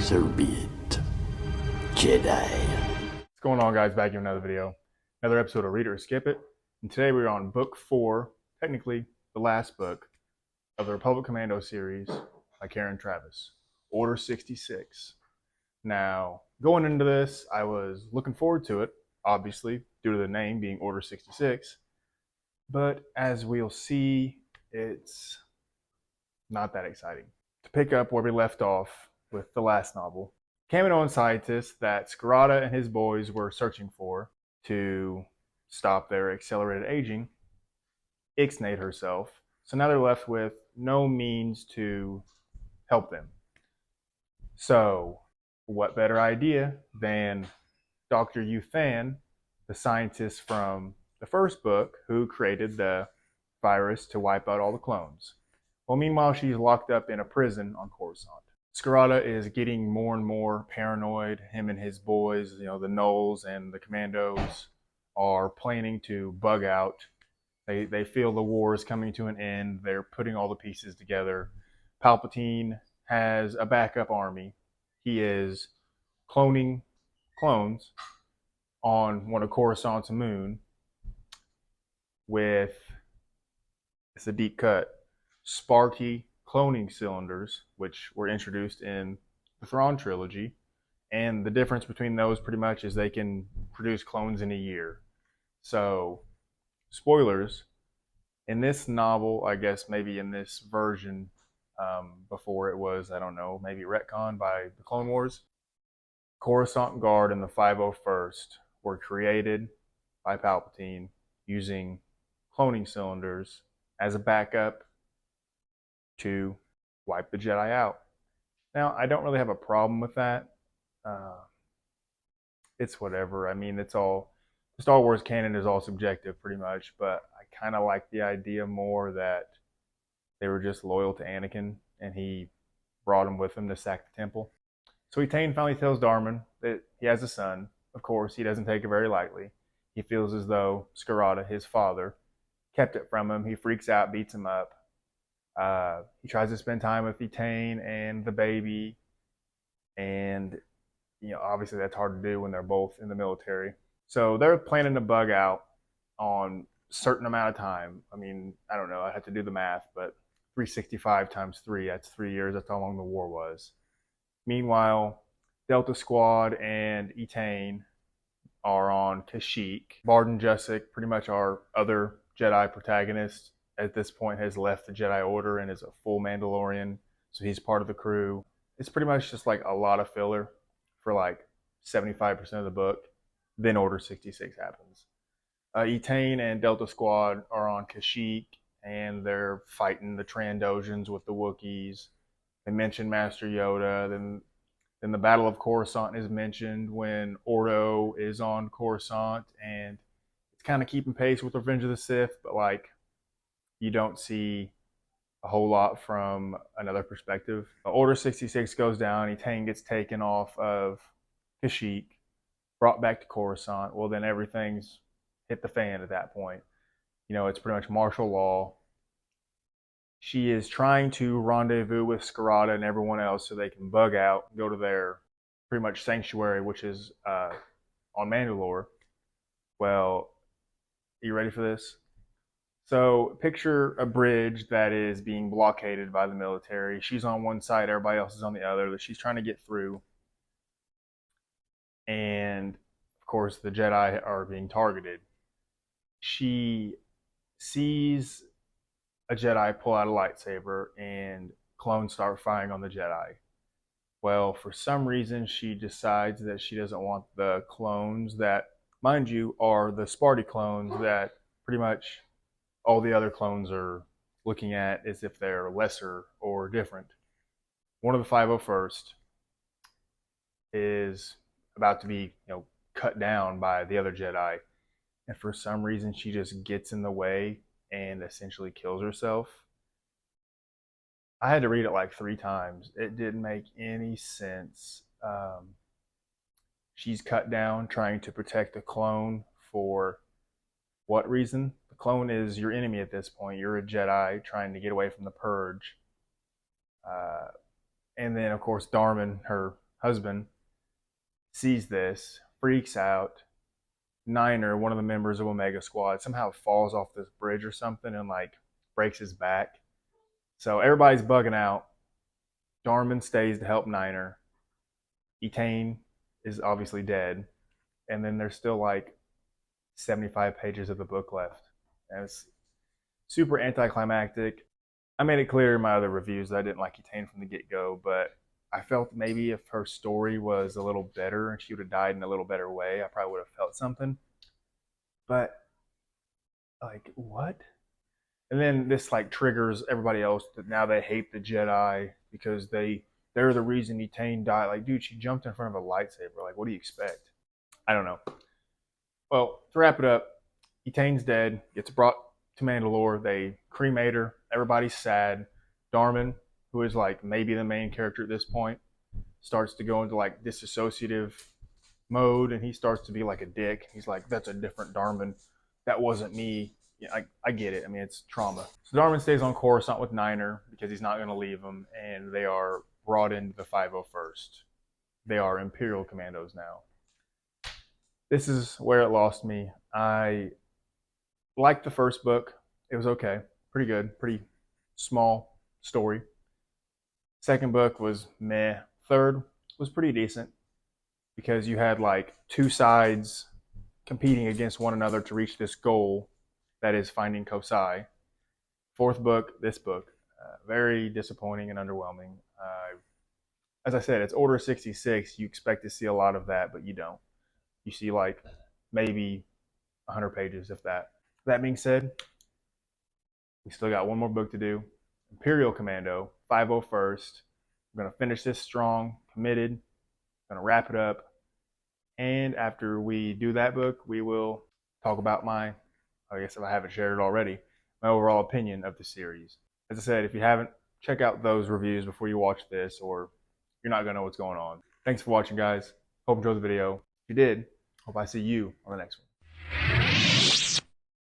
So be it, Jedi. What's going on, guys? Back here with another video, another episode of Read It or Skip It. And today we're on book 4, technically the last book of the Republic Commando series by Karen Travis, Order 66. Now, going into this, I was looking forward to it, obviously, due to the name being Order 66. But as we'll see, it's not that exciting. To pick up where we left off with the last novel, Kaminoan scientists that Scarada and his boys were searching for to stop their accelerated aging ixnayed herself. So now they're left with no means to help them. So what better idea than Dr. Yuthan, the scientist from the first book who created the virus to wipe out all the clones. Well, meanwhile, she's locked up in a prison on Coruscant. Scarada is getting more and more paranoid. Him and his boys, the Gnolls and the Commandos, are planning to bug out. They feel the war is coming to an end. They're putting all the pieces together. Palpatine has a backup army. He is cloning clones on one of Coruscant's moon with, it's a deep cut, Sparky cloning cylinders, which were introduced in the Thrawn trilogy. And the difference between those pretty much is they can produce clones in a year. So, spoilers, in this novel, I guess maybe in this version, before it was, I don't know, maybe retconned by the Clone Wars, Coruscant Guard and the 501st were created by Palpatine using cloning cylinders as a backup to wipe the Jedi out. Now, I don't really have a problem with that. It's whatever. I mean, it's all, Star Wars canon is all subjective pretty much, but I kind of like the idea more that they were just loyal to Anakin and he brought him with him to sack the temple. So Etain finally tells Darman that he has a son. Of course, he doesn't take it very lightly. He feels as though Scarada, his father, kept it from him. He freaks out, beats him up. He tries to spend time with Etain and the baby, and obviously that's hard to do when they're both in the military. So they're planning to bug out on a certain amount of time. I mean, I don't know, I have to do the math, but 365 times 3, that's 3 years. That's how long the war was. Meanwhile, Delta Squad and Etain are on Kashyyyk. Barden Jusik, pretty much our other Jedi protagonist, at this point has left the Jedi Order and is a full Mandalorian, so he's part of the crew. It's pretty much just like a lot of filler for like 75% of the book. Then Order 66 happens. Etain and Delta Squad are on Kashyyyk, and they're fighting the Trandoshan's with the Wookiees. They mention Master Yoda. Then the Battle of Coruscant is mentioned when Ordo is on Coruscant, and it's kind of keeping pace with Revenge of the Sith, but like, you don't see a whole lot from another perspective. Order 66 goes down. Etain gets taken off of Kashyyyk, brought back to Coruscant. Well, then everything's hit the fan at that point. It's pretty much martial law. She is trying to rendezvous with Scarada and everyone else so they can bug out and go to their pretty much sanctuary, which is on Mandalore. Well, are you ready for this? So picture a bridge that is being blockaded by the military. She's on one side, everybody else is on the other, that she's trying to get through. And of course, the Jedi are being targeted. She sees a Jedi pull out a lightsaber and clones start firing on the Jedi. Well, for some reason, she decides that she doesn't want the clones that, mind you, are the Sparty clones that pretty much all the other clones are looking at as if they're lesser or different. One of the 501st is about to be, cut down by the other Jedi. And for some reason, she just gets in the way and essentially kills herself. I had to read it like 3 times. It didn't make any sense. She's cut down trying to protect a clone for what reason? The clone is your enemy at this point. You're a Jedi trying to get away from the Purge. And then, of course, Darman, her husband, sees this, freaks out. Niner, one of the members of Omega Squad, somehow falls off this bridge or something and like breaks his back. So everybody's bugging out. Darman stays to help Niner. Etain is obviously dead. And then there's still like 75 pages of the book left. And it's super anticlimactic. I made it clear in my other reviews that I didn't like Etain from the get-go, but I felt maybe if her story was a little better and she would have died in a little better way, I probably would have felt something. But, like, what? And then this, like, triggers everybody else that now they hate the Jedi because they're the reason Etain died. Like, dude, she jumped in front of a lightsaber. Like, what do you expect? I don't know. Well, to wrap it up, Etain's dead, gets brought to Mandalore. They cremate her. Everybody's sad. Darman, who is like maybe the main character at this point, starts to go into like disassociative mode, and he starts to be like a dick. He's like, that's a different Darman. That wasn't me. Yeah, I get it. I mean, it's trauma. So Darman stays on Coruscant with Niner because he's not going to leave him, and they are brought into the 501st. They are Imperial Commandos now. This is where it lost me. I liked the first book. It was okay. Pretty good. Pretty small story. Second book was meh. Third was pretty decent because you had like two sides competing against one another to reach this goal that is finding Kosai. Fourth book, this book, very disappointing and underwhelming. As I said, it's Order 66. You expect to see a lot of that, but you don't. You see like maybe 100 pages, if that. That being said, we still got one more book to do. Imperial Commando, 501st. I'm going to finish this strong, committed. I'm going to wrap it up. And after we do that book, we will talk about I guess if I haven't shared it already, my overall opinion of the series. As I said, if you haven't, check out those reviews before you watch this, or you're not going to know what's going on. Thanks for watching, guys. Hope you enjoyed the video. If you did, hope I see you on the next one.